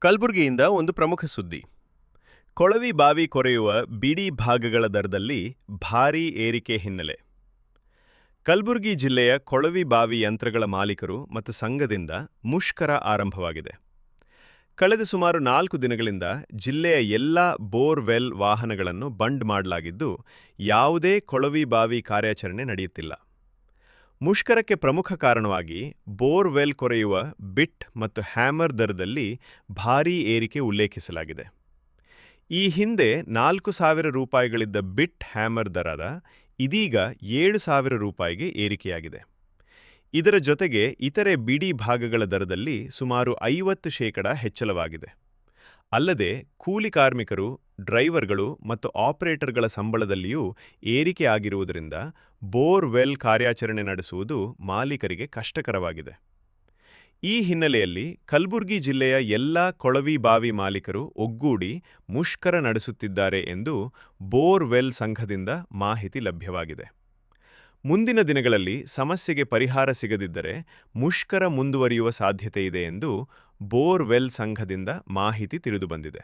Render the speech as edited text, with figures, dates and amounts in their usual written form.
ಕಲಬುರಗಿಯಿಂದ ಒಂದು ಪ್ರಮುಖ ಸುದ್ದಿ. ಕೊಳವಿ ಬಾವಿ ಕೊರೆಯುವ ಬಿಡಿ ಭಾಗಗಳ ದರದಲ್ಲಿ ಭಾರೀ ಏರಿಕೆ ಹಿನ್ನೆಲೆ. ಕಲಬುರಗಿ ಜಿಲ್ಲೆಯ ಕೊಳವಿ ಬಾವಿ ಯಂತ್ರಗಳ ಮಾಲೀಕರು ಮತ್ತು ಸಂಘದಿಂದ ಮುಷ್ಕರ ಆರಂಭವಾಗಿದೆ. ಕಳೆದ ಸುಮಾರು 4 ದಿನಗಳಿಂದ ಜಿಲ್ಲೆಯ ಎಲ್ಲ ಬೋರ್ವೆಲ್ ವಾಹನಗಳನ್ನು ಬಂದ್ ಮಾಡಲಾಗಿದ್ದು, ಯಾವುದೇ ಕೊಳವಿ ಬಾವಿ ಕಾರ್ಯಾಚರಣೆ ನಡೆಯುತ್ತಿಲ್ಲ. ಮುಷ್ಕರಕ್ಕೆ ಪ್ರಮುಖ ಕಾರಣವಾಗಿ ಬೋರ್ವೆಲ್ ಕೊರೆಯುವ ಬಿಟ್ ಮತ್ತು ಹ್ಯಾಮರ್ ದರದಲ್ಲಿ ಭಾರೀ ಏರಿಕೆ ಉಲ್ಲೇಖಿಸಲಾಗಿದೆ. ಈ ಹಿಂದೆ 4,000 ರೂಪಾಯಿಗಳಿದ್ದ ಬಿಟ್ ಹ್ಯಾಮರ್ ದರದ ಇದೀಗ 7,000 ರೂಪಾಯಿಗೆ ಏರಿಕೆಯಾಗಿದೆ. ಇದರ ಜೊತೆಗೆ ಇತರೆ ಬಿಡಿ ಭಾಗಗಳ ದರದಲ್ಲಿ ಸುಮಾರು 50% ಹೆಚ್ಚಳವಾಗಿದೆ. ಅಲ್ಲದೆ ಕೂಲಿ ಕಾರ್ಮಿಕರು, ಡ್ರೈವರ್ಗಳು ಮತ್ತು ಆಪರೇಟರ್ಗಳ ಸಂಬಳದಲ್ಲಿಯೂ ಏರಿಕೆ ಆಗಿರುವುದರಿಂದ ಬೋರ್ವೆಲ್ ಕಾರ್ಯಾಚರಣೆ ನಡೆಸುವುದು ಮಾಲೀಕರಿಗೆ ಕಷ್ಟಕರವಾಗಿದೆ. ಈ ಹಿನ್ನೆಲೆಯಲ್ಲಿ ಕಲಬುರಗಿ ಜಿಲ್ಲೆಯ ಎಲ್ಲ ಕೊಳವಿ ಬಾವಿ ಮಾಲೀಕರು ಒಗ್ಗೂಡಿ ಮುಷ್ಕರ ನಡೆಸುತ್ತಿದ್ದಾರೆ ಎಂದು ಬೋರ್ವೆಲ್ ಸಂಘದಿಂದ ಮಾಹಿತಿ ಲಭ್ಯವಾಗಿದೆ. ಮುಂದಿನ ದಿನಗಳಲ್ಲಿ ಸಮಸ್ಯೆಗೆ ಪರಿಹಾರ ಸಿಗದಿದ್ದರೆ ಮುಷ್ಕರ ಮುಂದುವರಿಯುವ ಸಾಧ್ಯತೆಯಿದೆ ಎಂದು ಬೋರ್ವೆಲ್ ಸಂಘದಿಂದ ಮಾಹಿತಿ ತಿಳಿದುಬಂದಿದೆ.